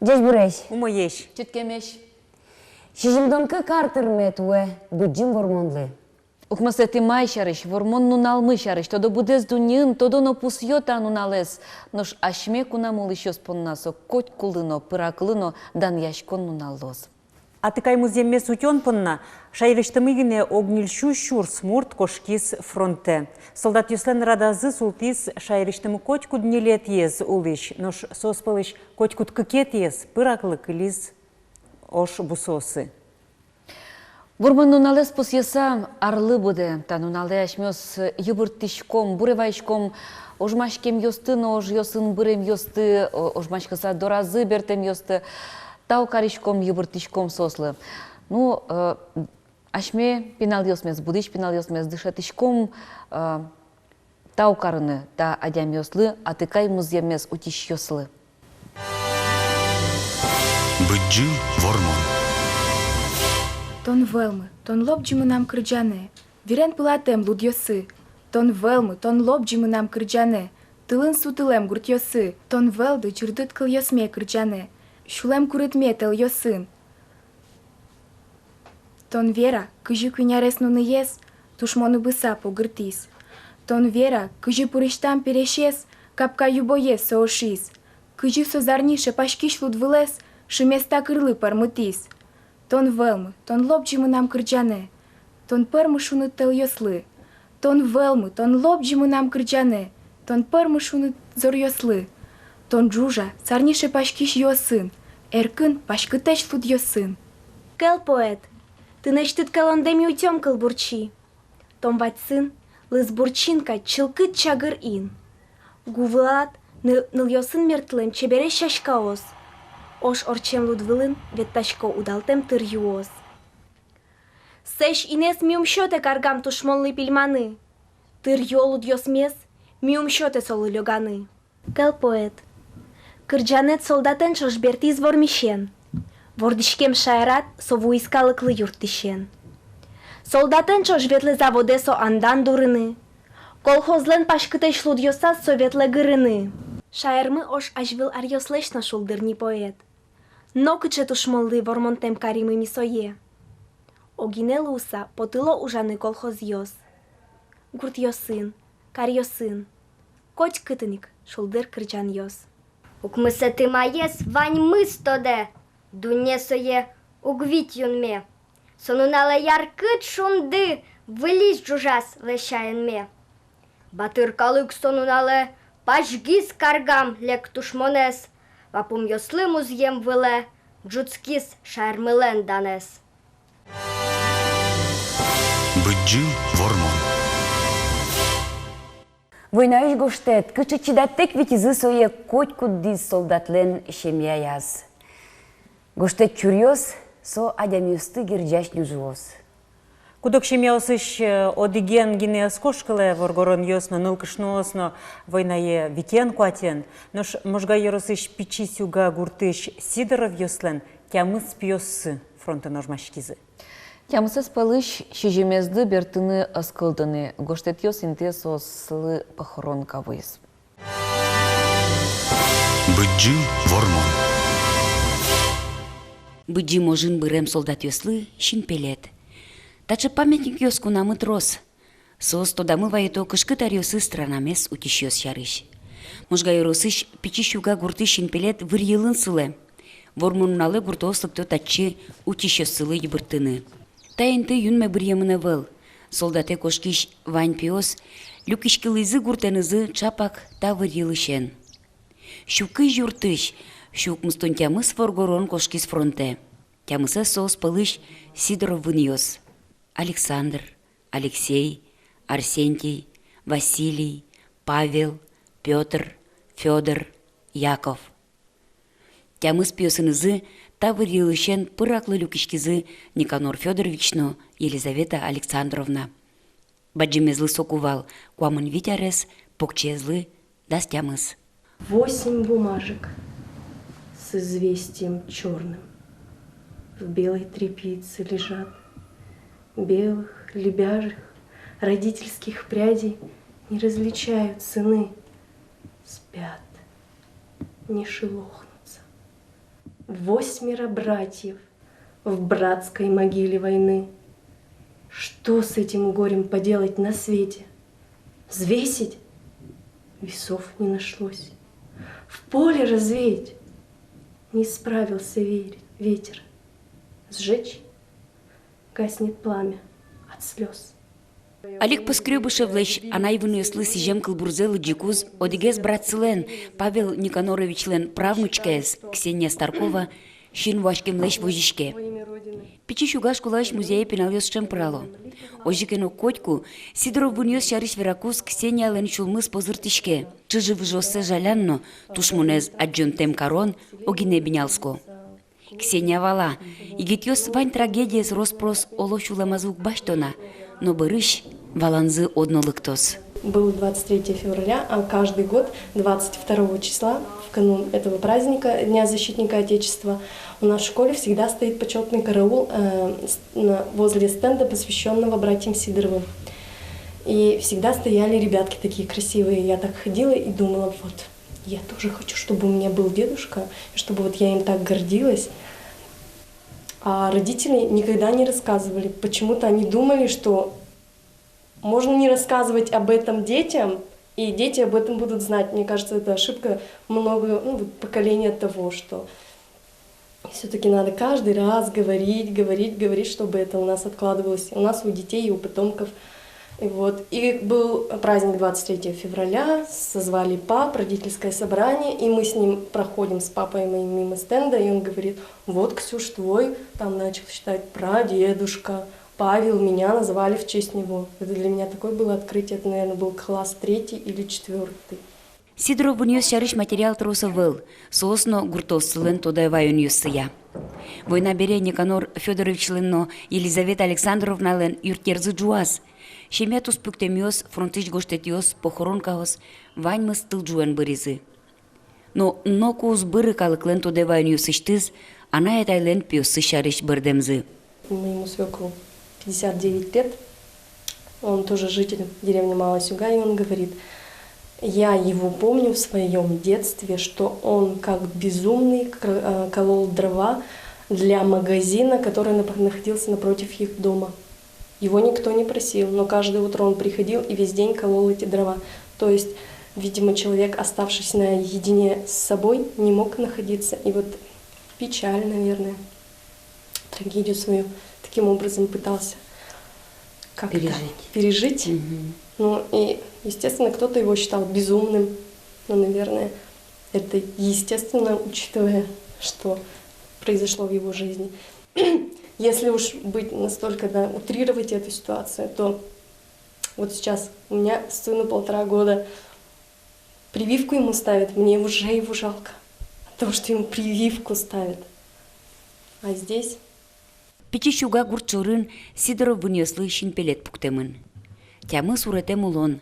Десь буреш. Умоєш. Чіткемеш. Шижимдонка картер туе, буджим вормонлы. Ухмасе ти май шариш, вормон нуналмы шариш, тодо будез дуньын, тодо но пусьёта нуналес. Нош ашме кунамул еще споннасо, коть кулыно, пыраклыно, дан яшкон нуналлоз. А ты каймыз еммес утен пынна, шайрыштымыгіне огнильшу шур смурт кошкис фронте. Солдат юслен радазы султис шайрыштымы котькуд нелет ез улыш, нош соспалыш котькуд кыкет ез, пыраклы кылиз ош бусосы. Вормон нуналес пусьеса арлы буде, та нунале ашмёс юбыртишком, буревайшком, ожмашкем ёстын, ож ёсын бырем ёсты, ожмашкаса доразы бертем ёсты, тау каришком юбыртишком сослы. Ну, ашме пинал ёсмес, будыш пинал ёсмес, дышатишком тау карыны, та адям ёслы, а тыкай муземес утиш ёслы. Быджы вормон. Тон велми, тон лобджими нам кирджане, вірен пилатем луд йоси. Тон велми, тон лобджими нам кирджане, тилин сутилем гурт йоси. Тон велди чурдит кил йосме кирджане, шулем куритме тел йосин. Тон вера, кижи квинярес ну не ес, тушмону биса погиртис. Тон вера, кижи пуриштам перешес, капка юбоєс соошис. Кижи созарніше пашкіш луд вилес, шиместа кирли пармутис. Тон велми, тон лобджими нам кирджане, тон пермишуни тел йосли. Тон велми, тон лобджими нам кирджане, тон пермишуни зор йосли. Тон джужа, царніше пашкіш йосин, еркин пашкитеч луд йосин. Кел поет, ти не штит каландемі утьом кыл бурчи. Том ватьсын, лыз бурчинка чылкыт чагыр ин. Гувлат, ныл йосын мертлем чебере шашкаос. Ош орчем лудвылын, вет ташко удалтем тыр юоз. Сеш инес миумшоте каргам тушмонлы пильманы. Тыр йолуд йосмес, миумшоте солы лёганы. Кел поэт. Кырджанет солдатен шошбертиз вормишен. Вордишкем шайрат сову искалыклы юртишен. Солдатен шошветлы заводе со андан дурыны. Колхозлен пашкытеш луд йоса советле гырыны. Шайрмы ош ажвил арьослешна шулдырни поэт. Но кыче тушмоллы вормонтем каримы мисое. Огине луса потыло ужаны колхоз йос. Гурт йосын, кар йосын. Коч кытыник шулдыр кырджан йос. Укмысе ты маес вань мыс тоде, дунесое угвить юнме. Сонунала яркыт шунды, вылись джужас лещаенме. Батыр калык сонунале, пашгиз каргам лек тушмонес, вапум йослы музьем выле, джуцкис шармылен данес. Быджы вормон. Война гоштет, кычы чидаттек витизы сое котькуд диз солдатлен шемья яз. Гоштет чурьоз, со адямюсты гирджаш нюжуоз. Кудок шемяусыш одиген гине скошкале воргорон йосно нылкышносно войнае витен куатен, нош можга йоросыш пичи сюга гуртыш Сидоров йослен кямыс пьосы фронта ножмашкизы. Тямысы спалыш шижемезды бертыны аскылдыны, гоштет йосинте сослы похоронка выз. Быджы вормон. Быджи можын бырем солдат йослы шинпелет. Тачы памятник йоску намыт рос. Сос тодамы вайто кышкытар йосы странамес утиш йос шарыш. Можга йоросыш пичиш юга гурты шинпелет выр йылын сылы. Вормонуналы гурты ослыпто тачы утиш йос сылы ебыртыны. Тайынты юнме бір емыны выл. Солдате кошкиш вань пиос, люкишкілызы гуртенызы чапак та выр йылышен. Шукы юртыш, шук мустон тямыс воргорон кошкис фронте. Тямысы сос пылыш Сидоров выньос. Александр, Алексей, Арсентий, Василий, Павел, Петр, Федор, Яков. Тямыс пиосынызы та выр йылышен пыраклы люкишкизы Никанор Федоровично Елизавета Александровна. Баджимезлы сокувал, куамын витярес, покчезлы, даст тямыс. 8 бумажек с известием черным в белой тряпице лежат. Белых, лебяжих, родительских прядей не различают сыны. Спят, не шелохнутся. 8 братьев в братской могиле войны. Что с этим горем поделать на свете? Взвесить? Весов не нашлось. В поле развеять? Не справился ветер. Сжечь? Гаснет пламя от слез. Алик Поскребышевлыш анайвыну яслы сижем кылбурзелы джикуз одигез братсылен Павел Никаноровичлен правнучкез Ксения Старкова шин вашкемлеш вожишке. Пичи шугаш кулаш музея пеналёс чемпрало. Ожикено котьку Сидоров буньёс шариш Веракуз Ксения лен чулмыс позыртишке. Чыжы выжосе жалянно тушмунез аджонтем карон огине бинялско. Ксения вала. Игитёс вань трагедия с роспрос олошуламазук баштона. Но барыш валанзы однолыктос. Был 23 февраля, а каждый год 22 числа, в канун этого праздника, Дня защитника Отечества, у нас в школе всегда стоит почетный караул возле стенда, посвященного братьям Сидоровым. И всегда стояли ребятки такие красивые. Я так ходила и думала, вот, я тоже хочу, чтобы у меня был дедушка, чтобы вот я им так гордилась. А родители никогда не рассказывали. Почему-то они думали, что можно не рассказывать об этом детям, и дети об этом будут знать. Мне кажется, это ошибка поколения того, что все-таки надо каждый раз говорить, чтобы это у нас откладывалось. У нас, у детей и у потомков. И был праздник 23 февраля, созвали пап, родительское собрание, и мы с ним проходим с папой моим мимо стенда, и он говорит, вот, Ксюш, твой, там начал считать прадедушка, Павел, меня называли в честь него. Это для меня такое было открытие, это, наверное, был класс 3 или 4. Сидоров буньёс шариш материал тросовыл, соосно гуртовсылын тодаевайын юссыя. Война бере Никанор Федоровичленно Елизавета Александровнален юртерзы джуаз. Шеметус пуктемиос, фронтыч гоштетиос, похоронкаос, ваньмыс тылджуэн быризы. Но нокус быры калыклен тодевайын юсыштыз, она этайлен пиосы шариш бырдемзы. Моему свекру 59 лет, он тоже житель деревни Малая Сюга, и он говорит, я его помню в своем детстве, что он как безумный колол дрова для магазина, который находился напротив их дома. Его никто не просил, но каждое утро он приходил и весь день колол эти дрова. То есть, видимо, человек, оставшись наедине с собой, не мог находиться. И вот печаль, наверное, трагедию свою таким образом пытался как-то пережить. Ну и, естественно, кто-то его считал безумным. Но, наверное, это естественно, учитывая, что произошло в его жизни. Если уж быть настолько, утрировать эту ситуацию, то вот сейчас у меня сыну 1,5 года, прививку ему ставят, мне уже его жалко от того, что ему прививку ставят. А здесь... Пичишуга гурчурын Сидоров буньёслы шинпелет пуктемын. Тямы суретем улон,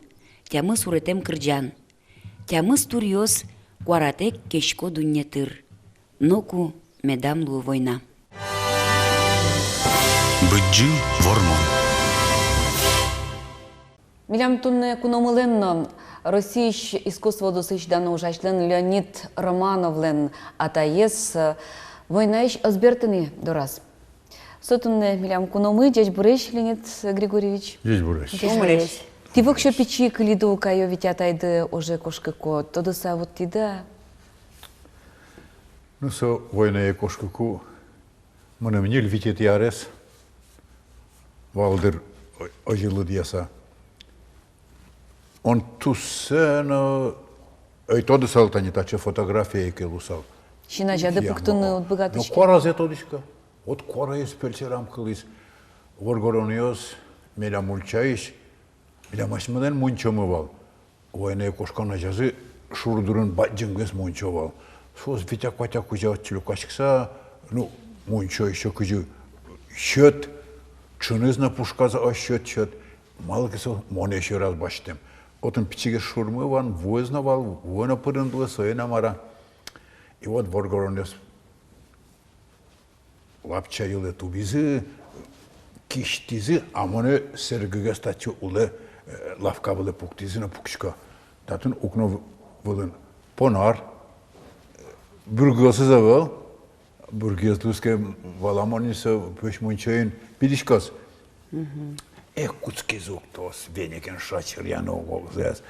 тямы суретем кырджан. Тямы стурьёс куаратек кешко дуньетыр. Ноку медамлу война. Быджы вормон. Милям тунне куномыленно Российш искусство досыжданы ужачлен Леонид Романовлен атаес войнаиш азбертыны дорас. Сотунне милям куномы дядь Буреш Леонид Григорьевич. Дядь Буреш. Ты вокшо печи калиду кайо ведь атайды уже кошкако. Тодоса вот ты да. Ну со война кошкаку мынымнел витет ярес. Валдыр ожилы дияса. Он туссена... Тоды салтани тача фотография екелусал. Шина жады пуктуны отбыгатышки. Ну кора зетодышка. От кора ес пельсерам кылыс. Горгорониос, меля мульчаиш, меля масмадан мунчомы вал. Война кошкана жазы шурдурын баджингес мунчо вал. Соз витяк-ватяк кузя отчилюкашикса, ну, мунчо еще кузю счет, чынызна пушказа о счет, малкисо моне еще раз баштем. Отын пичиге шурмы ван, вознавал, война пырындылы соена мара. И вот Воргоронес лапчайылы тубизы, киштизы, а моне сергіге статью улы лавкабылы пуктизына пукшка. Татын укно вылын понар, бүргілсіз авал, бургезлуске валамониса пешмунчаин пидишкас. Эх, куцки звук тос, венекен шачер яно зэс.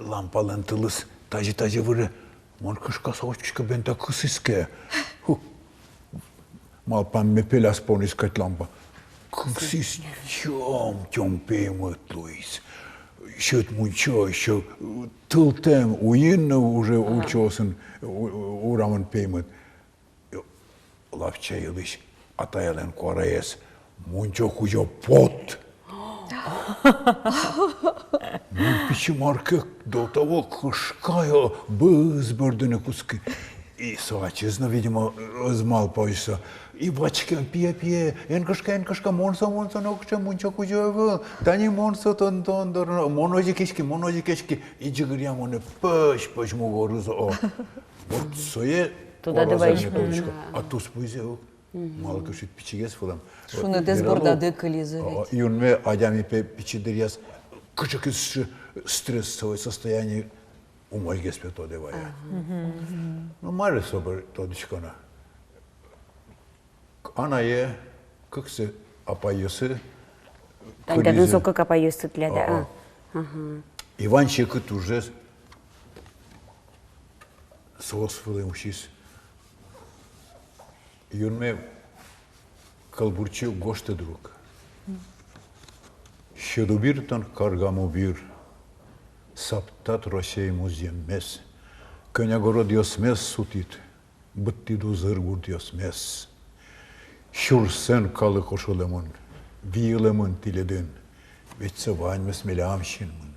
Лампалын тылыс, тажи выры, мон кышкас очка бента кысыске. Малпан мепел аспон искать лампа. Кысыс чем пеймет луис. Счет мунчо, еще тылтем уинно уже учосын урамын пеймет. Лавчайылыш атаялен кораес. Мунчо хужо пот. Мун пичимарке до того кышкая бызбырдыны куски. И соачезно, видимо, размал пояса. И бачка пие, энкашка, монса, нокча, мунчо хужо, тани монса, тон, моножи кешки, и джигаря моне пыш, мугорузо. Вот сое, туда давай. А ту спузел. Мало кушать пичигес фулам. Шуны дезбордады кылизы. И он мне адями пичидеряс, кучак из стрессовое состояние умой геспе то девая. Ну маре собор тодичкана. Она е как се апайосы. Тогда высоко капаюсы для да. Иванчик уже соосвылым учись. Юрме калбурчу гошты друг. Щедубиртон каргаму бир. Саптат Россия муземмес. Конягород йосмес сутит. Быттиду зыргурд йосмес. Шурсен калы кошулемон. Виелемон тиледен. Ветсе ваньмес мелямщинмын.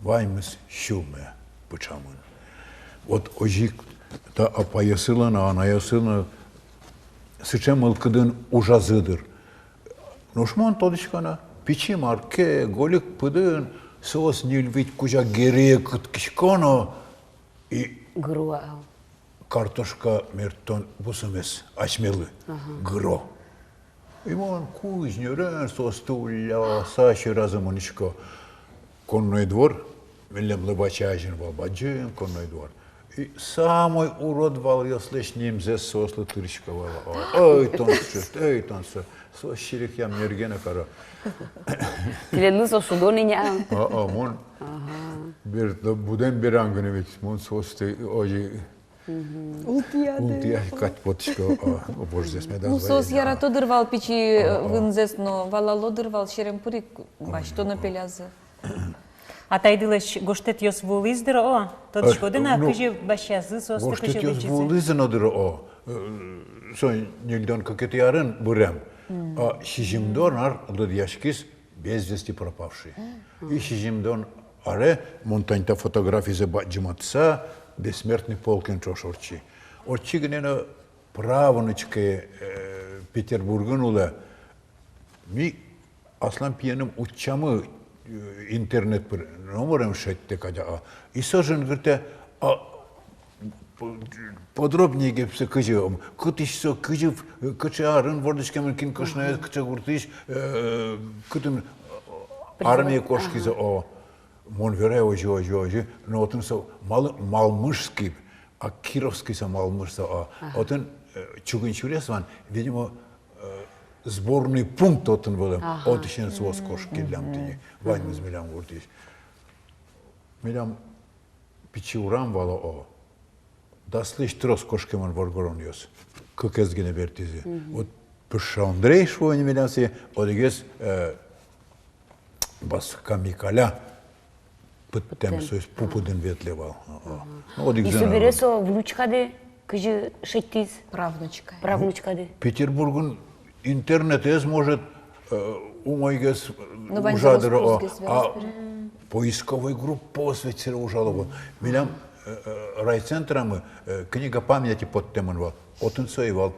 Ваньмес щулме бычамын. Вот ожик та апаясылана, анаясылана Сычем ылкыдын ужазыдыр. Нушман тодышкана пичи марке голик пыдын соос нилвить кужа герея кыткишкана и Груа. картошка мертон бусымес ачмелы гро. И мон кузнерен соос туля сачи разымынышко конной двор, мелем лыбачажин бабаджин конной двор. И самый урод вал, если с ним здесь сослы тырчковала. Ой, танцы, сос щирик ям нергена кара. Тилену со шудониня. Мон, будем беранганы ведь, мон состы, ой, ултия кать потчко, о боже, здесь мне Ну, сос ярато дырвал пичи вынзес, но валало дырвал щерем пурик, башто на пелязы. Атайдылыш гоштет йос вулиздыр о, тодышкодына кыжы башязы состы кыжы гоштет йос вулизынадыр о, сон нельдон какет ярын бурем, а шижимдон ар лыдьяшкис без вести пропавший. И шижимдон аре монтаньта фотографии баджиматса бессмертный полкин чошорчи. Орчи гнена правонычке Петербургын ула ми аслан пьяным учамы интернет номером шетте кадя. И сожен говорит, подробнее гепсе кыжым. Кытыш со кыжыв кычарын вордышкамен кин кышная кыча гуртыш кытын армия кошки за о монвере ожи, но отын со малмышский, а кировский со малмышса о отын чугынчуресван, видимо сборный пункт отын был, отышен свос кошки лямтыни, ваньмыз милям гуртыш. Милям пичурам вала о. Да слышь трос кошкеман воргорон йос. Как эзгене бертизи. Вот пышандрей швони миляси, одегес бас камикаля пыттем союз пупудын ветлевал. И собересо внучкаде, кыжы шеттиз. Правнучкаде. Петербургун интернет эз может умойгес ужадыра, а поисковой группы осветсера ужалова. Милям райцентрам книга памяти под теман отын соевал.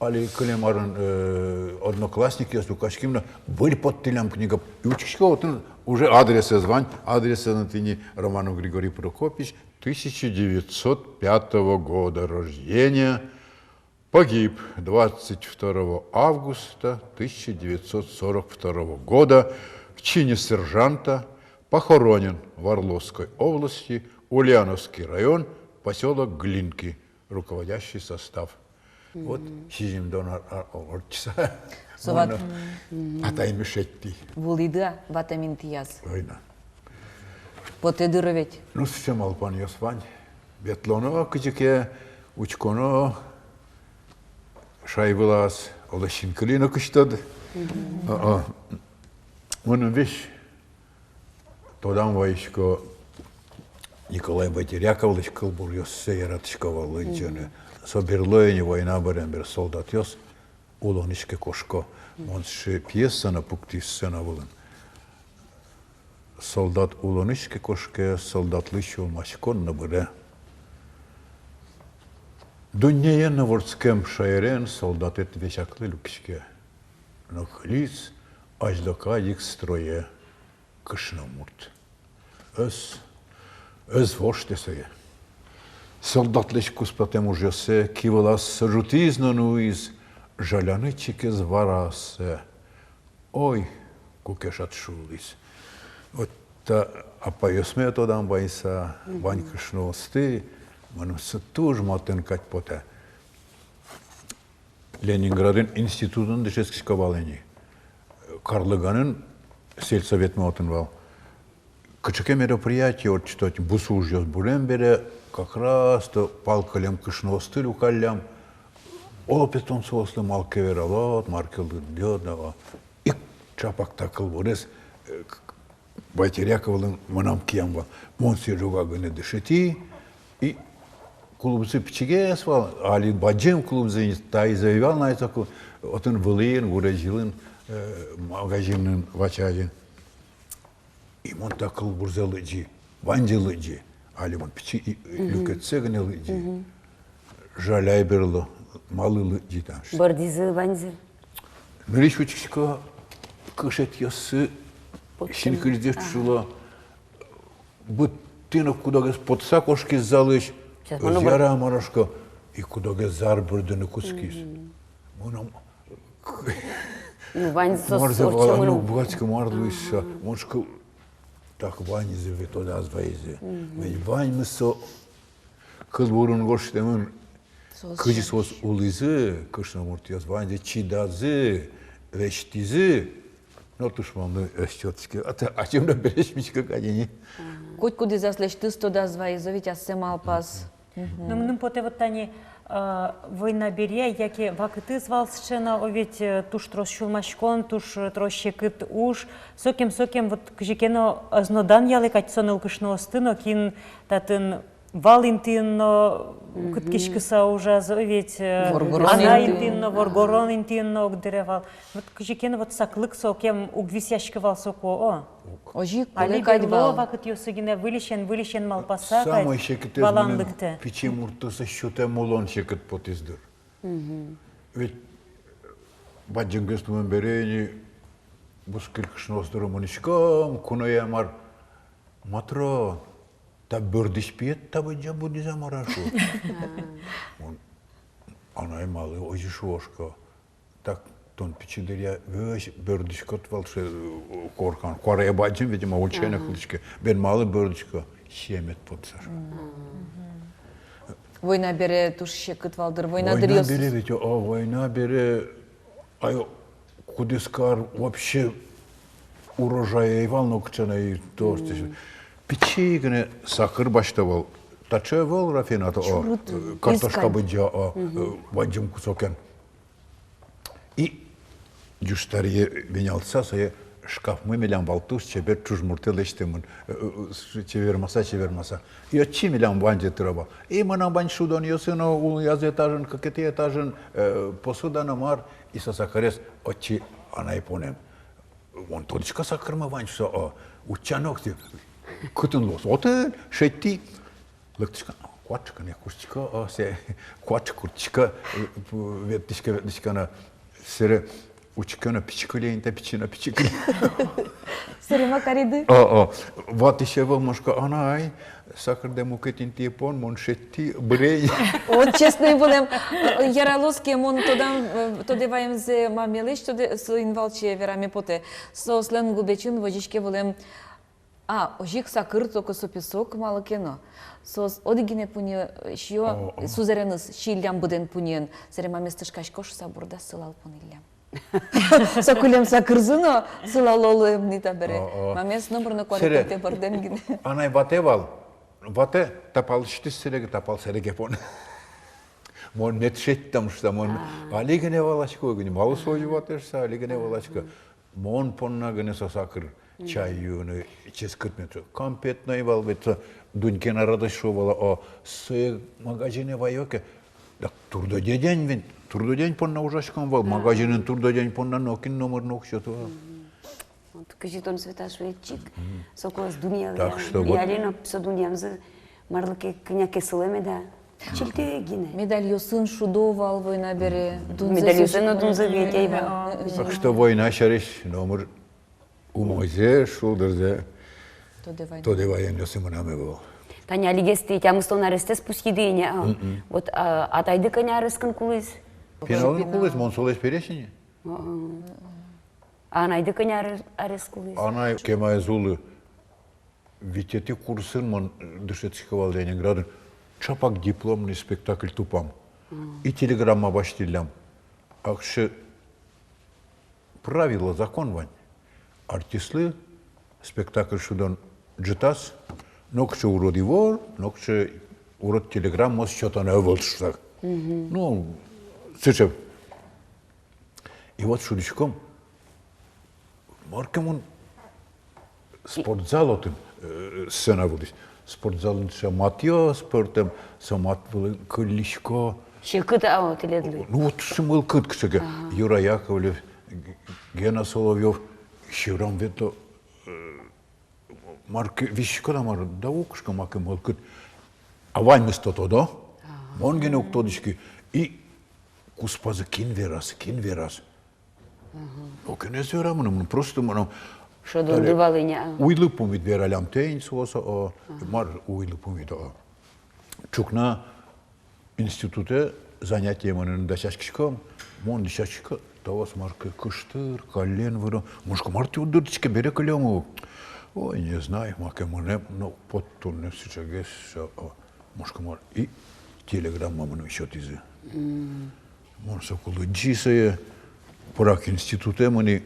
Али клемарын одноклассники с Лукашкимна были под телям книга. И учишка отын уже адреса звань, адреса на тыне Романов Григорий Прокопьевич, 1905 года рождения. Погиб 22 августа 1942 года в чине сержанта, похоронен в Орловской области, Ульяновский район, поселок Глинки, руководящий состав. Вот сижимдон орчса. Соват Атайны шетти. вулида ватамин тияз. Ойна. Потедыровет. Ну, всем алпан ясвань. Бетлоно кычыке учконо шайвылас олашин клино кыштад. Мунун вещь тодан вайшко Николай Батеряковлыч кылбур йоссе яратышковалы жөне. Соберлойни война барен бер солдат йос улонишке кошко. Монши пьесана пуктиссена вылын. Солдат улонишке кошке, солдатлыш улмашконна быре. Дүньея на ворскем шайрен солдат эт вешаклы люкшке. Но хлиц аждака их строе кышнамурт. Öz vošteseye. Солдатлыш куспатем ужесе, кивалас сажутизно нуиз, жалянычике зварасе. Ой, кукешат шулис. Вот апайосме тодан байса, вань кышносты, манусы туж матен кать поте. Ленинградын институтын дешескишка валени. Карлыганын сельсовет матен вал. Кычыке мероприятие от что бусу уже бурем бере, как раз то палкалем кышносты люкалям. Опетон сослы малкевералот, маркелды дёдава. И чапак такыл бурес. Байтеряковлын манам киямва. Монси жуга гыны дышити. И клубцы пичиге свал, али баджем клубцы тай заявал на это, отын вылын, урежилын, магазинын вачадин. И он такыл бурзалыджи, ванджалыджи, али он пичи люкетсегне лыджи. Жаляй берло, малы лыджи там. Бардизы, ванзы. Мириш учишка кышет ясы, шинкырдеш чула, быттина кудагес подса кошки залыш, зяра марашка, и кудагес зар бырдыны кускис. Мунам... Ну, ванзы сорча мунам. Бгатька марлыша, моншка так ванзы витода звайзы. Ведь ваньмысо кылбурун гоштемын кыжис вос улызы, кышнамурт яз ванзы чидазы, вештизы, но тушманны өстётске. А чем да берешмичка кадени? Коть куди заслещты стода звайзо, ведь ассем алпас. Ну, мы поте вот тани война бере, яке вакыты звалсшена, овет туш трос шулмашкон, туш трос щекыт уж, сокем вот кжикено азнодан ялы катьсоныл кышноостыно, кин татын валентинно кыткишкыса ужаз, овет ана интинно, воргорон интинно огдеревал. Вот кжикено вот саклык сокем угвисяшкывал соко, о. Ожи Али берло вакыт йосыгине вылещен малпаса, Самый щекет из баланлыкты. печи муртуса щуте мулон щекет потиздыр. Ведь баджингестумен берени бускиркшностыры мунишкам, кунаямар матрон. Та бөрдиш пиет, та быджа будиза марашу. Анай малы ожи шошка. Так тон пичидеря вöş bördüşkot valşı korkan. Koraya bacım видимо ученых лычке. Бен малы бördüşko şemet potsar. Война бере туш щекыт валдыр, война Война дырёс. бере ведь, война бере, кудискар вообще урожай ивал нокчана и то, что пичигне сахар баштавал. Таче вал рафинато, картошка быджа, баджим кусокен. И Джуштарье менялся, сое шкаф мы мелям валтус, чебер чужмурты лештемын, чевермаса. И отчи мелям ванде траба. И мы нам бань шудан йосыно, у яз этажен, какети этажен, посуда намар, и со сахарес отчи анай понем. Он точка сахарма вань, что учанок, кутын лос. Вот шетти, лыктышка, квачка, не курчика, се квач курчика, веттишка на сере. Учкана пичкалейн, та пичина пичкалейн. Сырыма кариды. Вот еще был мошка, анай, сахар демокетин типон, моншетти, брей. Вот честно булем, яралоски мон тодеваем зе мамелиш, тоде инвалче верами поте. Со слен губечин водичке булем Ожик сакыр токо сописок мало кино. Сос одигине пуне шио сузереныс шилям буден пунен. Серема местыш кашкош сабурда сылал пуниллям. Сокулем сакырзыно сылалолуем нита бере. Мамес номерно квартете барденгине. Анай бате вал. Бате тапал штис селеге тапал селеге пон. Мон нет шеттам что мон алигене валачко гни мал сою батешса алигене валачко. Мон понна гне сакыр чайюны ческыртметі. Компетной вал бетса дунькен арада шовала о сый магазине вайоке. Так турдо день вен турдо день понна ужашкан вал магазинен турдо день понна нокин номер нокшоту. Кажи тон света шведчик. Соколас дуния. Так что вот. Ялено со дуниямзы марлыке княке сылеме да. Чилте гине. Медальосын шудовал война бере. Медальосын дунза ветейва. Так что война шариш номер умозе шулдырзе. То девайен ясымынаме был. Таня лигести тямыстон арестес пускидыне. Вот атайды коня арескан кулыс. Пеналын кулыс монсолес пересине. Анайды коня арес кулыс. Анай кемай зулы витети курсын мон дышецкого Ленинграда. Чапак дипломный спектакль тупам. И телеграмма баштилям. Акши правила, закон вань. Артистлы спектакль шудан джитас, нокче уроди вор, нокче урод телеграмма с что-то на волшбах. Ну, сычев. И вот шудичком маркемон спортзал отым сцена вылез. Спортзалын матьё спортом, самат был кылишко. Шекыта теледлы. Ну вот шимыл кыт кшеге. Юра Яковлев, Гена Соловьев, Шеврам вето марк вишко да мар да укшка маке мыл кыт. А вань место то да? Он гене уктодички и куспазы кин верас. Окей, не просто мы Что дunduvали ня. Уйлы пумит вералям тейн соса, мар уйлы пумит. Чукна институте занятия манын дашашкишком, мон дашашка, тавас марка кыштыр, колен выру, мушка марти удыртичке бере колему. Ой, не знаю, маке мане, но потом не сичагес, мушка мар и телеграмма ману еще тизы. Мон сокулы джисае, порак институте мани.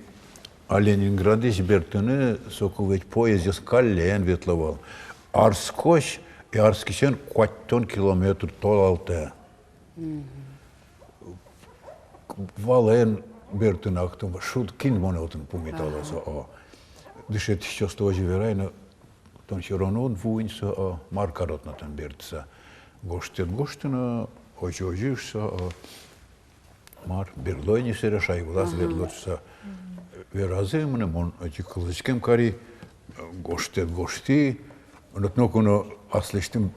А Ленинграде Бертыны сокувет поезд каллен ветловал. Арскош и Арскишен 4 километр толалте. Вален Бертынах там шут кин монотон пумиталаса. Дышет еще стожи верайна. Там чиронон вуинса маркарот на там Бертса. Гоштена очожишься. Мар Берлойни се решай влас ведлоца. Веразе мене мон эти кылычкем кари гошти онотно коно аслештим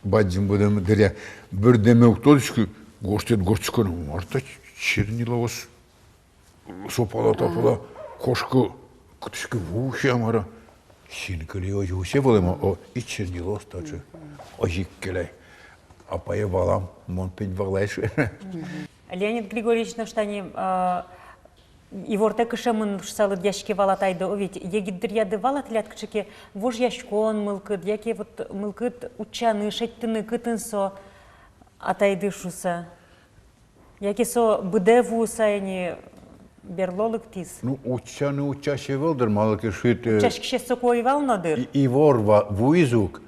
баджим будем дере бир деме уктолушку гошчкону марта черниловос сопала тапала кошку кытышкы вухи амара шинкали ожусе болема о и чернилос тачы ожик келей апае балам мон пень валайш. Леонид Григорьевич наштани Иворте кышемын шсалы дяшки валатайды, овет егиддер яды валат ляткачеке вож яшкон мылкыт, яке вот мылкыт учаны шеттыны кытынсо атайды шуса. Яке со быде вусайни берлолык тиз. Ну, учаны учаще велдер, малыки шит... Учашкише сокой валнадыр. Ивор вуизук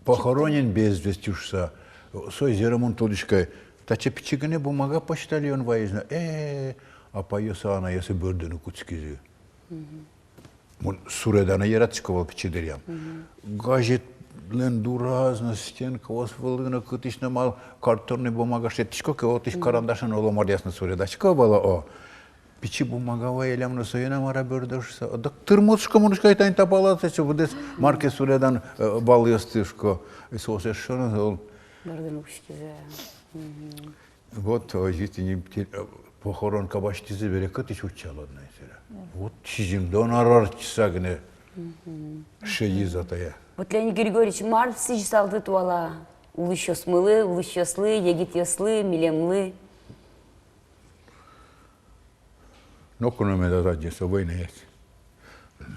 похоронен без вестюшса. Сой зерамон тодышкай. Таче пичигане бумага почтальон ваизна. А поеса она если бърдену куцкизи. Мон суредана яратчковал пичидерям. Гажет лен дуразна стенка, освалына кытышна мал картонный бумага шеттишко, кеотиш карандашын оломар ясна суредачка бала о. Пичи бумага ваилям на соена мара бърдашса. Да тырмутшка муншка и тань тапалата, че будес марке суредан бал ястышко. И сосешшона ол. Бърдену кшкизе. Вот жители похорон кабаштизе бере кытыш учал одна сера. Вот чижимдон арарчсагне шеи затая. Вот Леонид Григорьевич март сиж салды туала. Улышёслы, егитёслы, милемлы. Но коно ме да задje со война есть.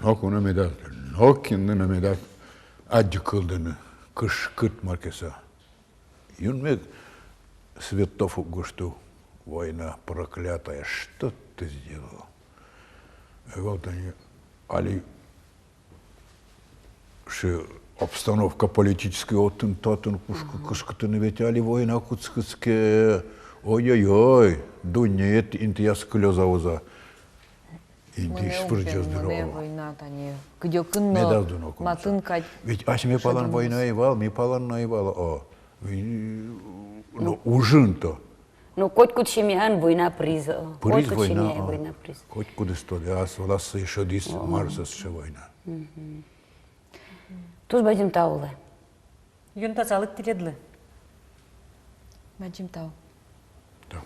Nokuna medak, nokinna medak acı kıldığını, kış kıt markesa. Юнмек Светов Гушту, война проклятая, что ты сделал? И вот они, али, что обстановка политическая, вот татын, кушка-то не ведь, али война куцкицке, ой-ой-ой, дунет, интия склёзауза. Индиш вырджаздырова. Война, тани, где кынно, Медаздуно матын кать. Ведь ась ми палан война ивал, ми палан наивал, о. Ну, ужин-то. Ну, котькут шемян война приз. Приз Котькут война, шемя война приз. хоть куда сто, а соласы еще дис Марсас ще война. Туз бадим таулы. Юнта залык тиледлі. Маджим тау. Да.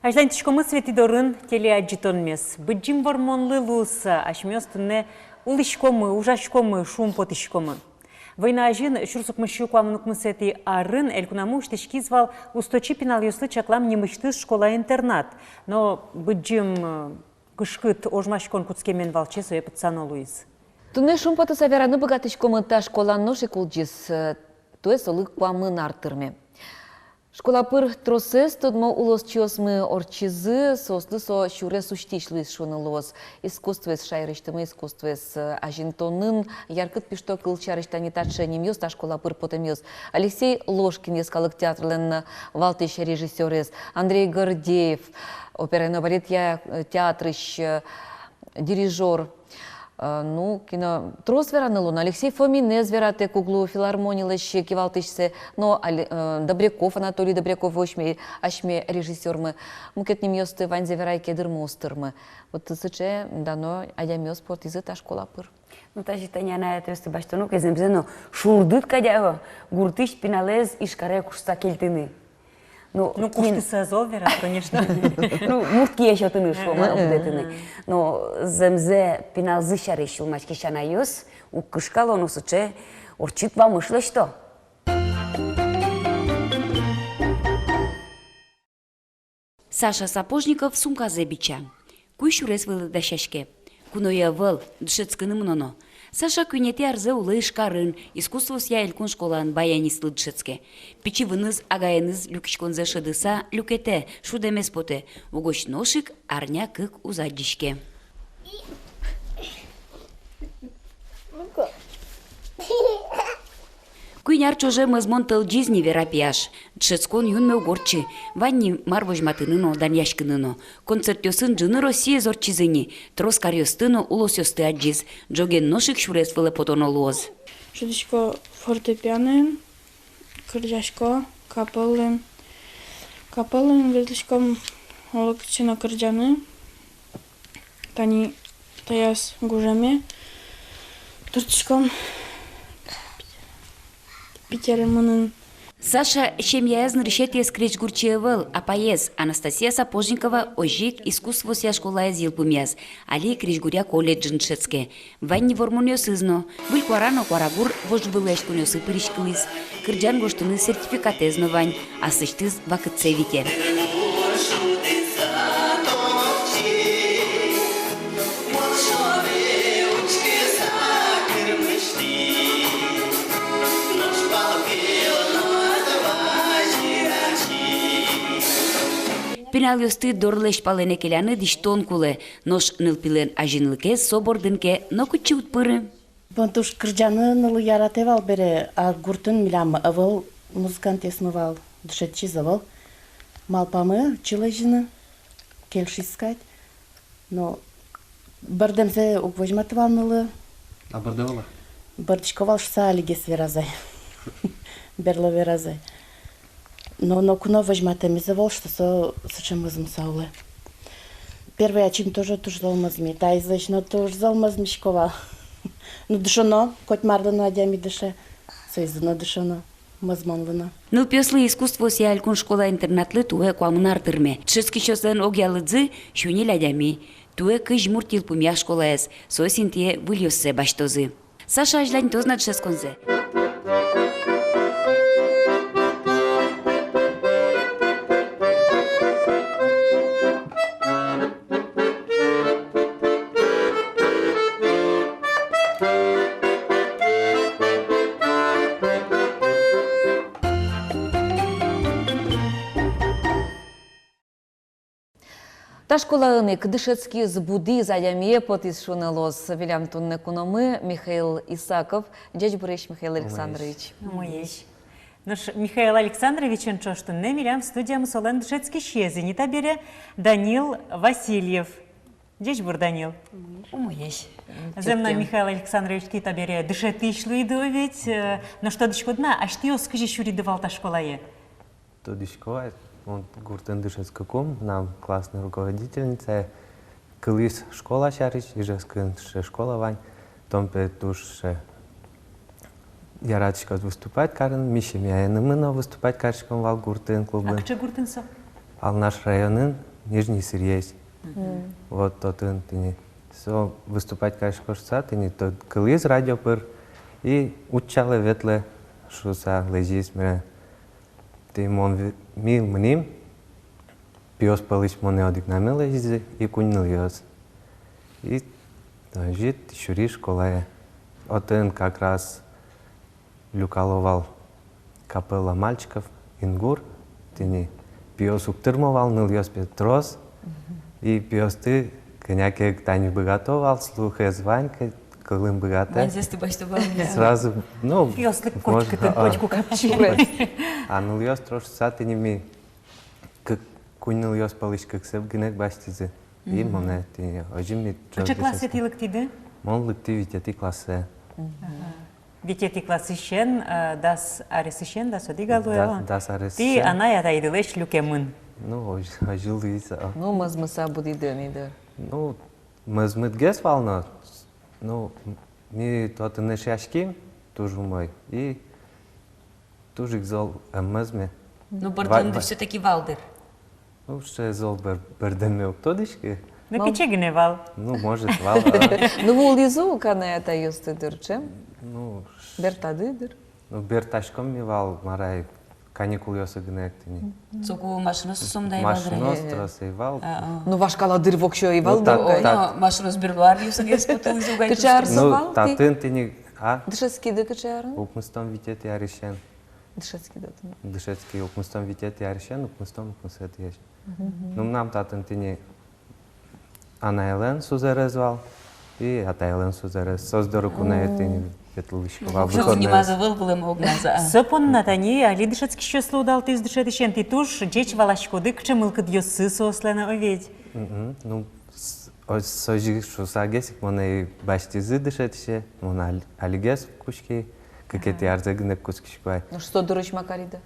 Ажлантишкомы светидорын келе аджитонмес. Быджим вормонлы луса, ашмёстыне улышкомы, ужашкомы, шумпотышкомы. Война ажин шурсукмышу куамнукмы сети арын элькунаму уштешкизвал усточи пинал юслы чаклам немыштыз школа-интернат. Но быджим кышкыт ожмашкон куцкемен валче суе пацано Луиз. Туне шумпоты савераны богатышкомы та школан ноши кулджис, туе солык куамын артырме. Школа пыр тросес, тодмо улос чиосмы орчизы, сослы со шуре суштишлы шуны лос. Искусствес шайрыштымы, искусствес ажинтонын, яркыт пишто кылчарыштани татшенем ёс, та школа пыр потемёс. Алексей Ложкин ескалык театрлен валтыш режиссерес, Андрей Гордеев, оперный балет театрыш, дирижер. Ну, кино трос веранылун. Алексей Фомин незверате куглу филармонилыш кивалтышсе, но Добряков, Анатолий Добряков, ашме режиссермы, мукетнем ёсты ванзе верай кедырмы остырмы. Вот сыче дано адямёс портизы та школа пыр. Ну, та житания на это ёсты баштану, кеземзено шурдыт кадяго, гуртыш пиналез ишкаре кушса келтыны. Ну, кушты сазол вера, конечно. Ну, муртки еще ты нышо, мы обдетыны. Но земзе пиналзы шарыш улмачки шанайос, у кышкало носуче, орчит вам мышло что? Саша Сапожников сумказе бича. Куй шурес вылы дащашке. Куноя выл, дышецкыны мноно. Саша күнете арзы улы ишкарын, искусствос я элькун школан баянислы дышецке. Пичи выныз агаяныз люкичконзе шыдыса люкете, шудемес поте. Угоч ношик арня кык узадишке. Куйняр чоже мызмон тыл жизни верапияш. Дшецкон юнме угорчы. Ванни марвожматыныно, даньяшкыныно. Концертёсын джыны Россия зорчизыни. Троскар ёстыно улос ёсты аджиз. Джоген ношик шурес вылы потоно луоз. Шудышко фортепиано, кырджашко, капеллы. Капеллы ветлишком олокчино кырджаны. Тани таяс гужаме. Турчишком Питерманын. Саша шемьяязн решетия скреч гурчевел, а поез Анастасия Сапожникова ожик искусство ся школа зил пумяз, али кричгуря колледжин шецке. Ванни вормунёс изно, был куарано куарагур вож вылэш кунёсы пыришкылыз, кырджан гоштыны сертификатезно вань, а сыштыз вакытцевите. Пинал ёсты дорлеш палене келяны диштон куле, нош нылпилен ажинлыке собордынке, но кучи утпыры. Понтуш кырджаны нылы яратевал бере, а гуртын милям авал музыкант есмывал, дышетчи завал. Малпамы чилежины, кельш искать, но бардемзе угвожматывал нылы. А бардевала? Бардышковал шса алигес веразай, берло веразай. Но куно возьматами завол, что со чем мы замсаулы. Первый ачин тоже залмазми, та излечно тоже залмазмишковал. Ну дышано, хоть мардано адями дыше, соиздано дышано, мазманлано. Ну пёслы искусство ся алькун школа интернатлы туэ куамын артырме. Чески чослен огялыдзы шуни лядями. Туэ кыж муртил пумя школа эс, сосинтие выльёссе баштозы. Саша ажлань тозна ческонзе. Та школа ынек дышецкий збуди задяме потис шунелос вилям тунне куномы Михаил Исаков, дядь Бурыч Михаил Александрович. Моеш. Наш Михаил Александрович Анчоштынне милям студиям солен дышецкий щези, не табере Данил Васильев. Дядь Бур Данил. Моеш. Земна Михаил Александрович ки табере дышеты шлыйду ведь, но что дышкодна, а что скажи шуридывал та школае? То дышкова. Он гуртен дышецкаком, нам классная руководительница. Кылыс школа шарыш, ижескын школа вань. Том петуш яратышка выступать карын, мишем я нымына выступать карышком вал гуртен клубын. А кче гуртен со? Ал наш районын Нижний Сирейс. Вот тот он тени. Со выступать, конечно, хочется, тени тот кылыз радио пыр. И учала ветле, что са лезис мре. Ты мон мил мним, пьёс палыч моне одикнаме лезизи и кунил ёс. И жит шури школая. Вот он как раз люкаловал капелла мальчиков, ингур, тени. Пьёс уктырмовал, ныл ёс Петрос. И пьёс ты, коняки тани бы готовал, слухая званька, колым бы готовал. Сразу, ну, Пьёс ли котика, ты котику копчила. А ныл ёс трош саты не ми, как кунил ёс палыч, как сеп гнек баштизе. И моне, тени, ожим ми. Кычы класс ети лыктиды? Мон лыкти витети классе. Витети класс ищен, дас арес ищен, дас одигалуя. Дас арес Ты ищен. ана ята идылеш люкемын. Ну, ожил виса. Ну, мазмыса буди дымиды. Ну, мазмыт гес вална. Ну, ми тот не шашки, тоже мой. И тоже зол мазме. Ну, бардынды все-таки валдыр. Ну, что зол бардами октодышки. На пече гневал. Ну, может, вал. Ну, вол езу, кана это ёстыдыр, чем? Ну, Бертадыдыр. ну, берташком ми вал, марай, каникул ёсы гнектини. Цоку машинос сомдай валдыр. Машинос трасы вал. Ну, вашкаладыр вокшо и вал Ну, так, дыргай. так. Машинос бирбар юсы гес потыл изугай. Кычарсы Ну, вал, ты? татын тини, а? Дышецкий да кычарын? Укмыстом витет яришен. Дышецкий да тын. Дышецкий укмыстом витет яришен, укмыстом укмысет еш. Ну, нам татын тини Анайлен сузерез вал. И Атайлен сузерез. Создору кунае тини ветлышкова. Вокшо внимаза выл булым огназа. Сопон натани, али дышецки ще слудал ты из дышетищен, ты туш, джеч валашкоды, кче мылкыд ёсы сослена оведь. Ну, сожи шусагесик, моне баштизы дышетище, моне алигес кучки, какие-то ярзегнек кучкишквай. Ну, что дырыш Макарида?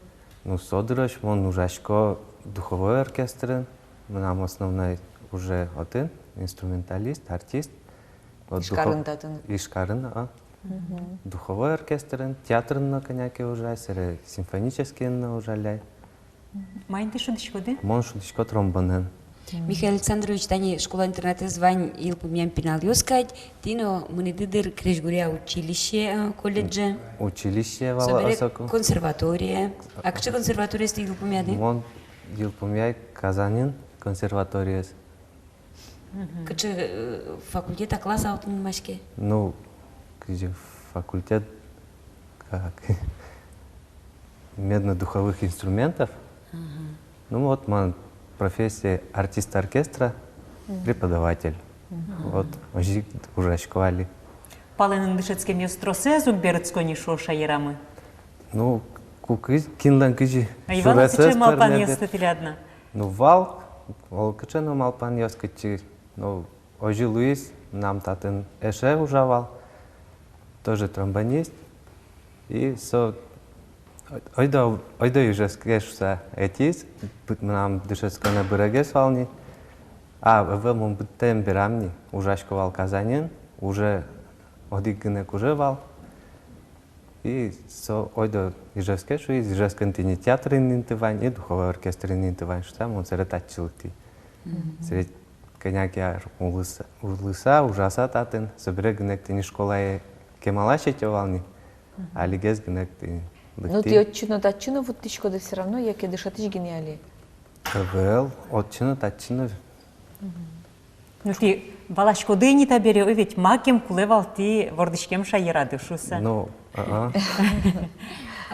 Ну, содырыш, мон ужашко духовой оркестр, нам основной уже один, инструменталист, артист. Ишкарын татын. Ишкарын, а. Духовой оркестр, театр на коняке уже, симфонический на уже. Майн ты шудышкоды? Мон шудышко тромбонен. Михаил Александрович, тани школа-интерната звань илпумян пенал ёскать, тино мынедыдыр Крешгуря училище, колледже. Училище вала Собере осоку. консерватория. А кче консерватория сте илпумяды? Мон илпумяй Казанин консерватория. Кче факультета класса аутын машке? Ну, где факультет как медно-духовых инструментов. Ну вот, мон профессия артист оркестра, преподаватель. Вот, уже шквали. Паленын дышецкем ёстросе, зук берецкони шо шайерамы. Ну, кукы, кинлан кыжи. А Иван кыче малпан ёсты тилядна? Ну, вал кыче но малпан ёскачи. Ну, ожи Луис, нам татын эше ужавал. Тоже тромбонист. И со ойда уже скешуса этис, нам дышецко на бырагес вални. А в мон бытем берамни, ужашковал Казанин, уже одигнек уже вал. И со ойда уже скешу, и уже скантини театр интивань, и духовой оркестр интивань, что там он средотачилти. Сред коняки улыса, ужаса татын, собере гнек тини школа кемала шетевални, а лигез гнек тини. Ну, ты отчину татчину, вот ты шкода все равно, я кедышатыш гениали. Вел, отчину татчину. Ну, ты валашкоды не табере оведь, макем кулевал ты вордышкем шайерады шуса. Ну,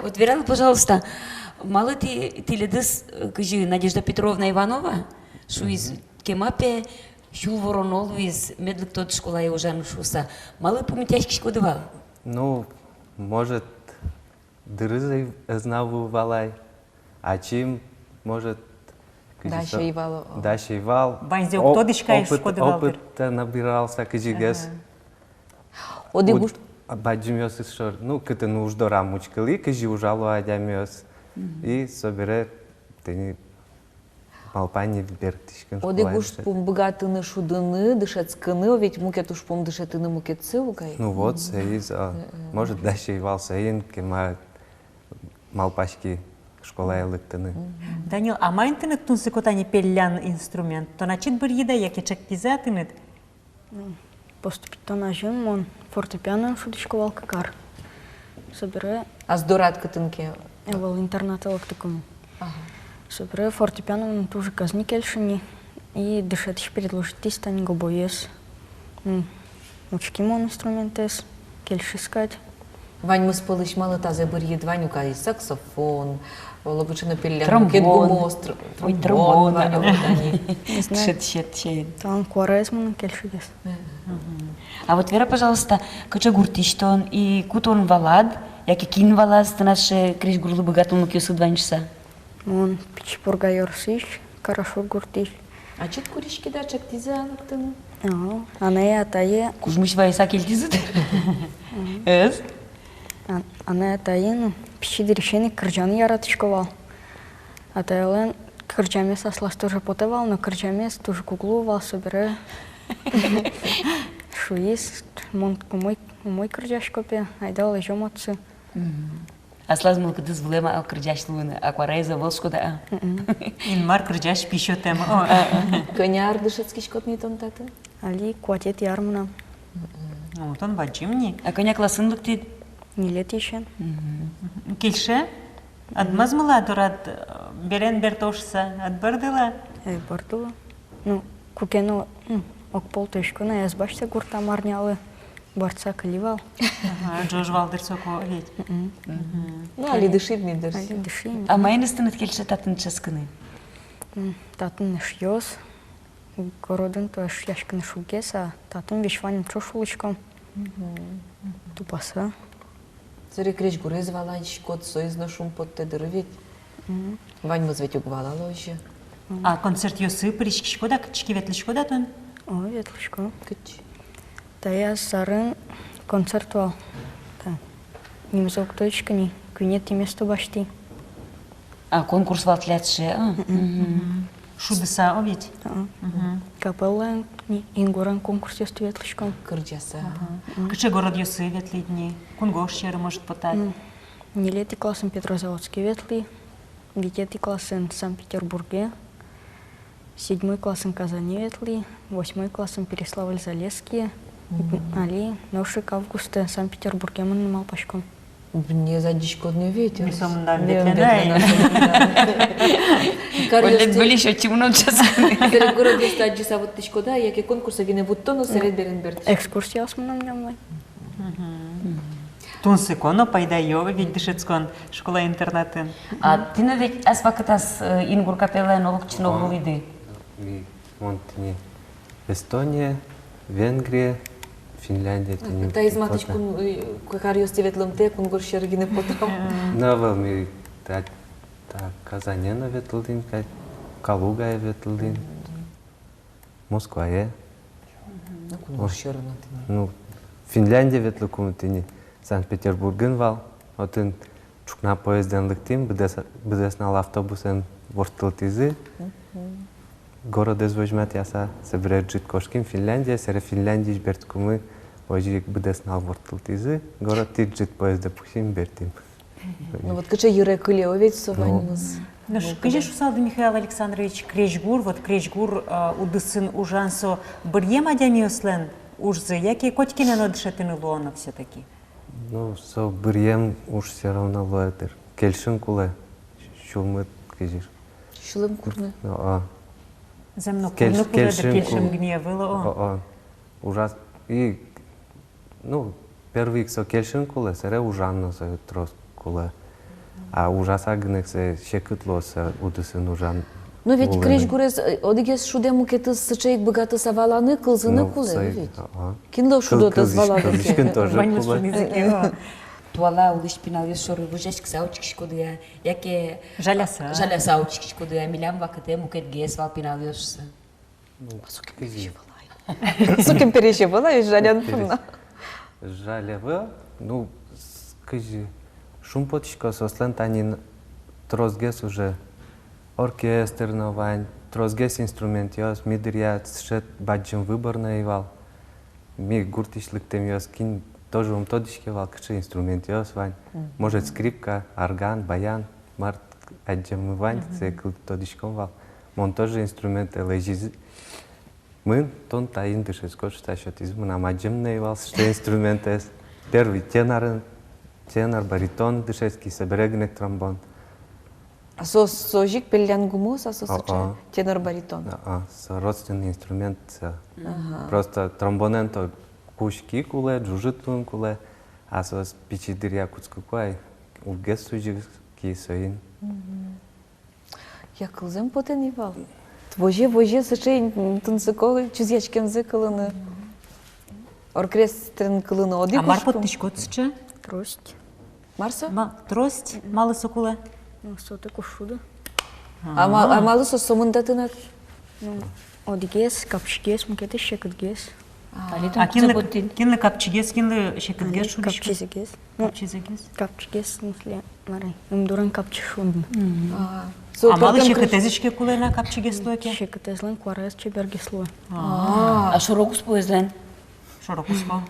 Вот, Верана, пожалуйста, мало ты ледыс, кажи, Надежда Петровна Иванова, шу из Кемапе, шу воронол из медлик тот школа и ужану шуса. Мало помятяшки шкодывал? Ну, может, дрызы знаву валай, а чем, может, Даша и вал. Даша и вал. Банзе октодышка и шкодывал. Опыт набирался, кажи гес. Оди гуш. Баджимёс из шор, ну, кыты нужда рамучкали, кажи ужалу адямёс. И собере, ты малпани бертишкин. Оди гуш пум богатыны шудыны, дышецкыны, ведь мукет уж пум дышетыны мукетцы угай. Ну вот, союз, может, Даша и вал соин, кема малпашки школа ялыктыны. Данил, а майнтыны тунсы котани пеллян инструмент? То начит бір еда, яке чеккизатынет? Поступить то на жен, он фортепиано шуточковал какар. Собере, А здорат кытынке? был интернат такому. Собере фортепиано, он тоже казни кельшини. И дышать предложить тистань гобоес. Учки мон инструментес, кельш искать. Вань мы спалыш мало тазе бір ед Ваню кай саксофон, лобучина пеллян, Тромбон. тромбон, Ваню кутани. Не знаю. Там куарезмон кельшигес. А вот Вера, пожалуйста, кача гуртиштон и кутон валад, яке кин валаз, ты наше криш гурлы богатому кюсы 2 часа. Он пичпурга йорсиш, хорошо гуртиш. А чет куришки да чактизе анықтыны? Она и атае. Кужмыш вайса келтизит. Эс? Она атае, пищи решение кырджаны яратышковал. Атаялен кырджамес аслас тоже потевал, но кырджамес тоже куглувал, собере. Шуис, мон мой кырджашкопе, айдал лежом отцы. Аслаз мылка дыз влема ал кырджаш луны, акварайза волшкода. Инмар кырджаш пишо тема. Коня ардышецкий шкот не том таты? Али куатет ярмана. Вот он баджимни. А коня классын лыктит? Не лет еще. Кельше? Адмазмыла дурат берен бертошса, адбардыла? Бардула. Ну, кукену, окпол тышкона, я сбашься гурта марнялы. Борца каливал. Джош Валдерсоко ведь. Ну, али дышит не дышит. Али дышит. А майныстынат келше татын часкыны? Татын нышьёс. Городын то яшканы шугес, а татын вишваним чошулычком. Тупаса. Зори креш гурез валан шкот соиз на шум под тедыры ведь. Вань мы зветь угвала ложи. А концерт Йосы прички шкода, кычки ветли шкода тон? О, ветлышко. Кыч. Да я сарын концертуал. Немзок точка не кюнет и место башти. А конкурс валтлятше? Шудыса о ведь? Капелла ингуран конкурс есть ветлышком. Кырджаса. Кыче город Йосы ветли дни? Кунгош щеры может потать? Не лети классом Петрозаводский ветли. Гитети классом Санкт-Петербурге. 7 классом Казани ветли. 8 классом Переславль-Залесские. Али, ношик августа Санкт-Петербурге мы немал пашком. Мне задишко не ветер. Не сомнам ветленай. Олет были еще темно часкыны. Серед город есть аджиса вот тышко да, яке конкурса гине буттону серед берен берт. Экскурсия османам нямай. Тунсы коно пайдайо ведь дышецкон школа-интернатын. А ты на ведь асфакатас ингур капелла новых чинов булиды? И Монтени, Эстония, Венгрия, Финляндия. Та из маточку какар ёсти ветлым те, кунгор щеры гине потом. Навал ми та Казанена ветлдин, Калугая ветлдин, Москвае. Кунгор щеры Ну, Финляндия ветлыкумтини, Санкт-Петербургын вал. Отын чукна поезден лыктим, бдеснал автобусен вортылтизы. Город извозьмет яса соберет жит кошкин Финляндия, сере Финляндия жберткумы, ожирик бдеснал вортылтизы. Город тит жит поезда пухим бертим. Ну вот кыче юре кыле овет сованымыз. Ну, кыже шусалды Михаил Александрович Крешгур, вот Крешгур удысын ужансо бырьем адямиослен ужзы, яки котькинен одышатын луона все-таки? Ну, со бырьем уж все равно лоэтер. Кельшин куле, шулмыт кыжир. Шулым курны. Земно курны куле да кельшим гневыло. Ужас. И, ну, первый со кельшин куле, сере ужанно се трос куле. А ужаса гнех се шекытло се удысын ужан. Но ведь креш гурез одигес шудему кетыс сычейк богаты саваланы кылзыны куле ведь. Кинло шудоты зваланы. Кылзышкин тоже куле. Туала улыш пинал ёшоры вужешк саучик шкодыя, яке жаляса. Жаляса аучик шкодыя, милям вакыте мукет гес вал пинал ёшсы. Суки переживала. Суки переживала и жалян пурна. Жалева, ну, скажи, шум потишко сослен тани трозгес уже оркестр новань, трозгес инструмент ёс, мидыря шет баджим выбор наивал. Ми гуртишлык тем ёс кин тоже тодишке вал кычы инструмент ёс вань. Может скрипка, орган, баян, март аджемы вань, цикл тодишком вал. Мон тоже инструменты лежит. Мы тон таин дышит, что счет из нам аджемный вал, что инструменты. Первый тенор, баритон дышецкий, соберегнек тромбон. А сожик пельянгумус, а сосоча тенор баритон. Родственный инструмент. Просто тромбонен то кушки куле, джужитун куле, а сос пичидыр якутску куай, угес сужик кисоин. Я кылзем потенивал. Воже сочей тунцыковый чузячкем зыкылыны. Оркестрен кылыны оди А марпот тишкотсча? Трость. Марса? Трость, малы сокуле. Соты кушуда. А малы сосомында тынак? Одигес, капчигес, мукеты шекетгес. А кинлы капчигес, кинлы шекетгес шудишко? Капчизегес. Капчизегес. Капчигес, в смысле, марай. Умдуран капчишунды. А малы шекетезичке кулена капчигес лойке? Шекетезлен куарес чебергеслой. А шорокус поезлен? Шорокуспо.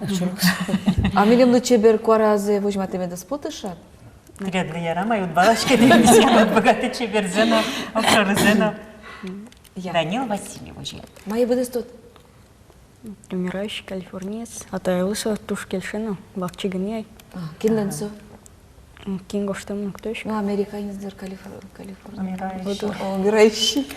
А милимны чебер куаразы возьматыме да спотышат? Тредли ярама и удбалашке дивизион от богатый чеберзена, обшорзена. Данил Васильевич. Мои будут Умирающий калифорниец. Атаялыса тушкельшена, бакчиганьяй. Кинленцо. Кинго что мы, кто еще? Ну, американец дер Калифорния. Умирающий. Умирающий.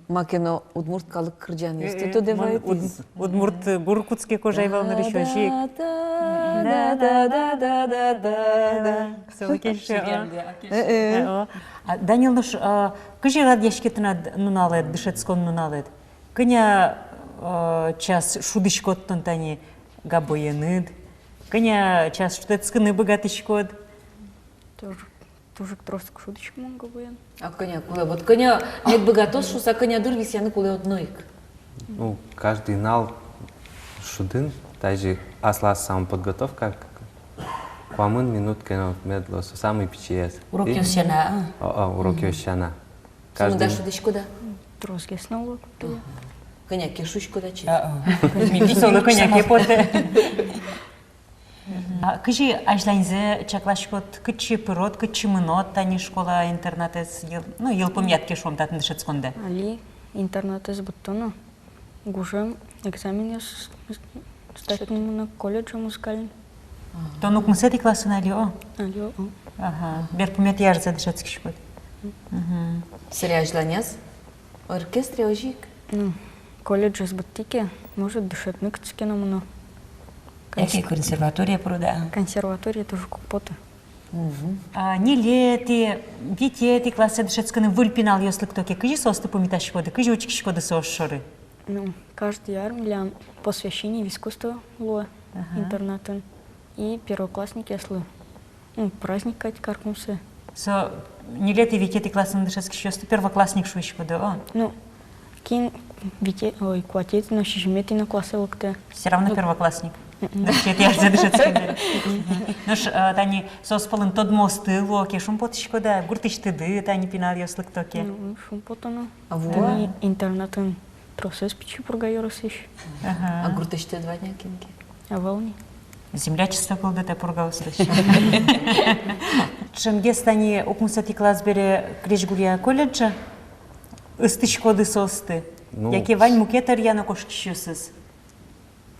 Макино удмурт калык кыржан ёсты то девайт. Удмурт гуркутский кожайвал на решёшик. Данил нуш кыжи рад яшкетина нуналет дышецкон нуналет. Кыня час шудышкоттон тани габоеныд. Кыня час штецкыны богатышкот. Тоже троск шудочку могу бы. А коня куле, вот коня нет богатос, что за коня дыр висяны куле одноик. Ну, каждый нал шудын, даже асла самоподготовка, квамын минут кено медло, самый пичиес. Уроки ощана. Уроки ощана. Каждый шудышку да. Троск снова. Коня кешушку да чи. Мисолы коня кепоте. Кыжи ажлайнзе чаклашкот кычы пырот, кычы мынот, тани школа интернатес, ну, елпымятке шом татын дышецконде. Али интернатес буттоно. Гужем экзаменес статным на колледже музыкальный. То ну кмысети классын али о? Али о. Ага, бер пымят ярза дышецки шкот. Сыря ажланяз? Оркестре ожик? Колледже с буттике, может дышет ныкцки на мно. Какие консерватория прода? Консерватория тоже купоты. Не лети, витети классы дышецканы выльпинал, если кто-то кыжи состы помиташ шкоды, кыжи учки шкоды сошоры. Ну, каждый арм для посвящения в искусство ло интернатен. И первоклассники если праздник кать каркумсы. Со не лети витети классы дышецки шосты первоклассник шуишкоды, о? Ну, кин вите, ой, кватет на шишмети на классы локте. Все равно первоклассник. Дышет ярза дышецканы. Ну ж, тани соспалын тод мосты локи, шумпотышкода, гуртыштыды, тани пинал, если кто-то. Ну, шумпотано. А вот? Интернатен тросес пичи пургайоросыш. А гуртышты 2 дня кинки? А волни? Землячество кылдыта пургаусыш. Шемге стани окмусати класс бере Крежгурия колледжа, ыстышкоды состы. Яке вань мукетер яна кошкищусыз.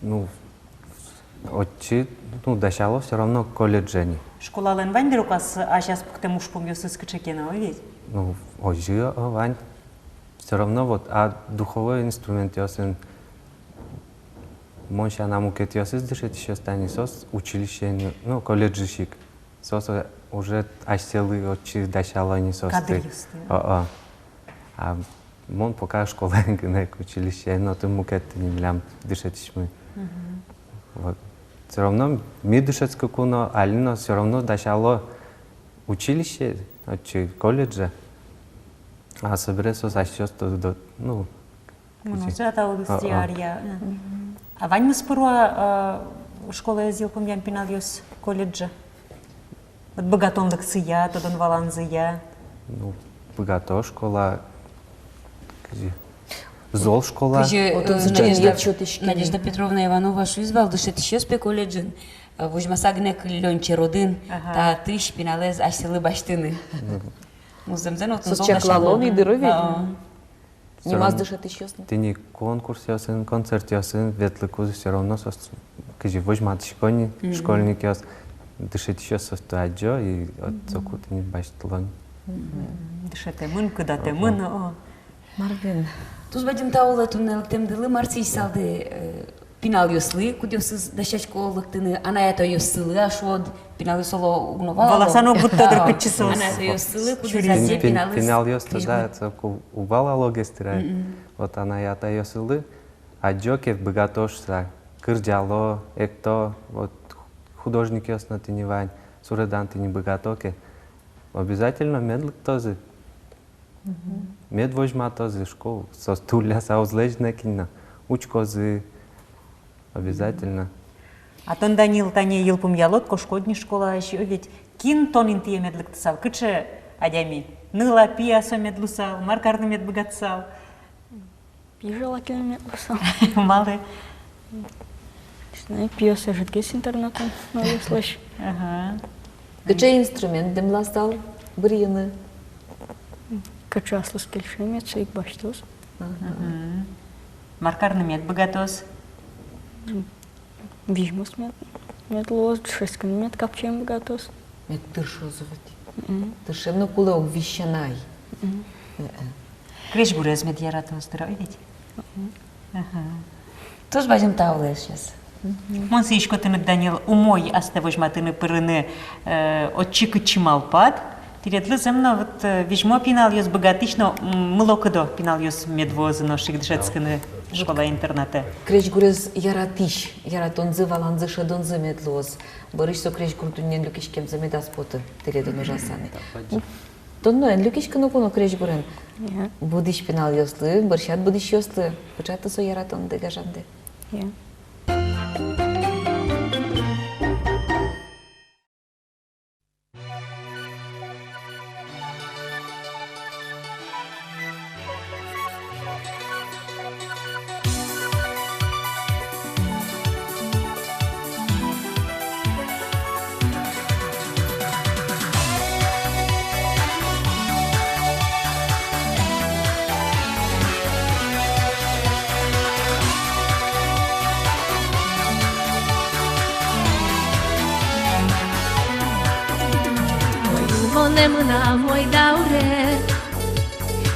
Ну, отчи, ну, дошало все равно колледжени. Школа лен вань берукас, а сейчас к тому шпум юсыз кычекена, ведь? Ну, ожи, вань. Все равно вот, а духовой инструмент ясен, монша на мукет ясыз дышит, еще станет сос училище, ну, колледжищик. Сос уже ашселы отчи дошало не состы. Кадры юсты. А мон пока школа гнек училище, но ты мукет не млям дышать мы. Вот. все равно Мидышецкое куно, алино все равно дошало училище, колледже. А соберется за счет, ну... Мунозата стиария. А вань мы споруа школа езил помням пиналиос колледжа? Вот богатомдык сыя, тодон валанзыя. Ну, богато школа, зол школа. Надежда Петровна Иванова шуизвал душет еще спе колледжин. Вожмасагнек лёнче родин, та триш пиналез асилы баштыны. Муземзен отын зол Чаклалон и дырове. Немаз дышат еще. Ты не конкурс ясын, концерт ясын, ветлы кузы все равно кыжи вожмат школьник яс дышит еще состояджо и от соку ты не баштылон. Дышат эмын, кыда темын. Марвин. Туз бадим таула туннел темдылы марсич салды пинал ёслы, кудёсыз дашачколыктыны, анаято ёсылы ашод, пинал ёсоло угновало. Волосано будто дыркытчысыз. Анаято ёсылы, кудёсыз пинал пинал ёсты, да, это увала логистра. Вот анаято ёсылы, а джокев богатошса, кырджало, экто, вот художник ёсна ты не вань, суредан ты не богатоке. Обязательно медлик тоже. Мед вожма тоже школу, со стуля саузлежна кино, учкозы. Обязательно. А тон Данил тане елпум ялот кошкодни школа еще ведь кин тон интие медлик тсал. Кыче адями ныла пиасо медлусал, маркарны мед богатсал. Желательно медлусал. Малы. Пиаса жидкий с интернетом, новый слышь. Кыче инструмент демластал, брины. Кыче аслыс кельшемет, шейк баштус. Маркарны мед богатос. Вижмус медлоз, 6 км капчем богатос. Мед тыршозовать. Тыршевно куле обвещанай. Креш бурез мед яратос, здравый ведь? Туз бадим таула сейчас. Монсы ишко тынык Данил умой асте вожматыны пырыны отчикы чималпад. Тиретлы земно вот вижмо пинал ёс богатично мылокыдо пинал ёс медвозы ношик джетсканы школа интернете. Креш гурез яратиш, яратонзы валанзы шедонзы медлоз. Барыш со креш гуртунен люкишкем замедас поты, тиредон ужасаны. Тонно эн люкишкану куно креш гурен. Будиш пинал ёслы, баршат будиш ёслы. Початы со яратон дегажанде. Nemâna moi daure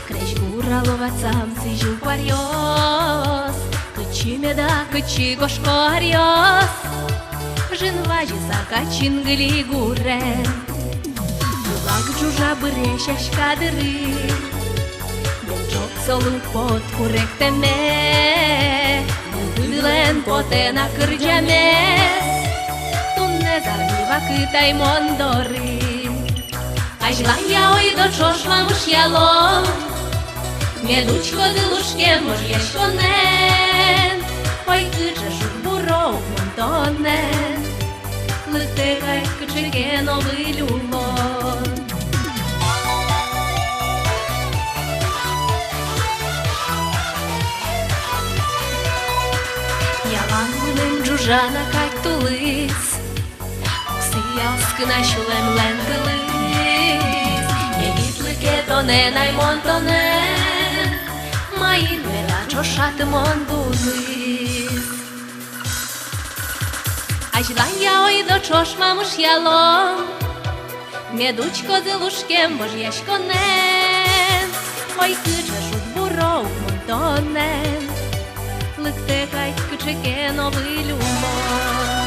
Crești gura lovațam si juparios Căci me-da, căci goșcorios Jân vaji sa cacin gâli gure Lag juja bâreșa șcadărâ Del joc să-l pot curecte me Mântâlen potena cârgea mes Dumnezar viva cât ai mondori Aș la ea oi do čoš vam už jalo Mie dučko diluške mož ješkonen Oj kyče šuk burov montonen Lëtegaj kyče geno vëllulon Jalan mânën gjujana kaj tulis Si jaskë shulem lentëlis Tonen ai montonen Mai nuela cioșat mondulis Aș la ea oi do cioș mamuș jalo Mie duci koziluškem mož ješkonen Oj kyče šut burov montonen Lëktekaj kyče geno vëllulon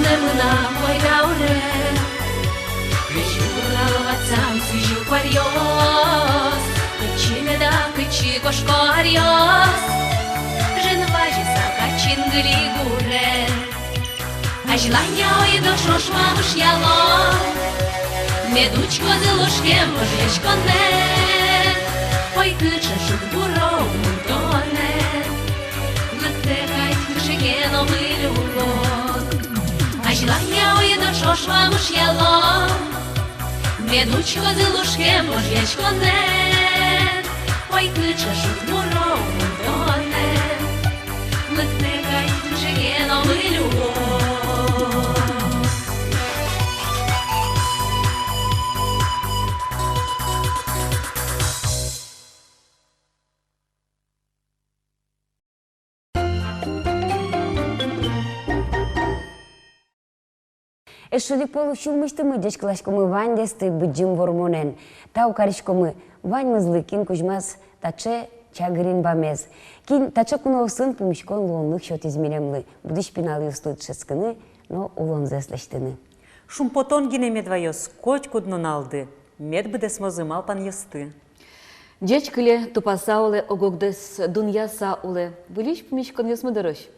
не мына ойгауре. Кычуралватсам сыжу парьос, кычимеда кычи кошко арьос. Женважи сакачин григуре. Ажлання ойдо шошмамыш яло. Медучко зелушкем можешко не. Ой, кыча шут буров мунтоне. Глытекай кышекен овылюлот. Ажлання ойдо шошмамыш яло. Медучко зелушкем можешко не. Ой, кыча шут буров мунтоне. Глытекай кышекен овылюлот. Эшули получилмышты мы дечклашкомы вань десты быджим вормонен. Тау каришкомы вань мызлы кин кужмас таче чагырин бамез. Кин таче куновсын пумишкон луонлык счет изменемлы. Будыш пиналы устуд шескыны, но улон зеслештыны. Шумпотон гине медвайос коть куднун алды. Мед быдес мозымал пан есты. Дечкіле тупаса оле огогдес дуньяса оле. Вылиш пумишкон есмыдырыш.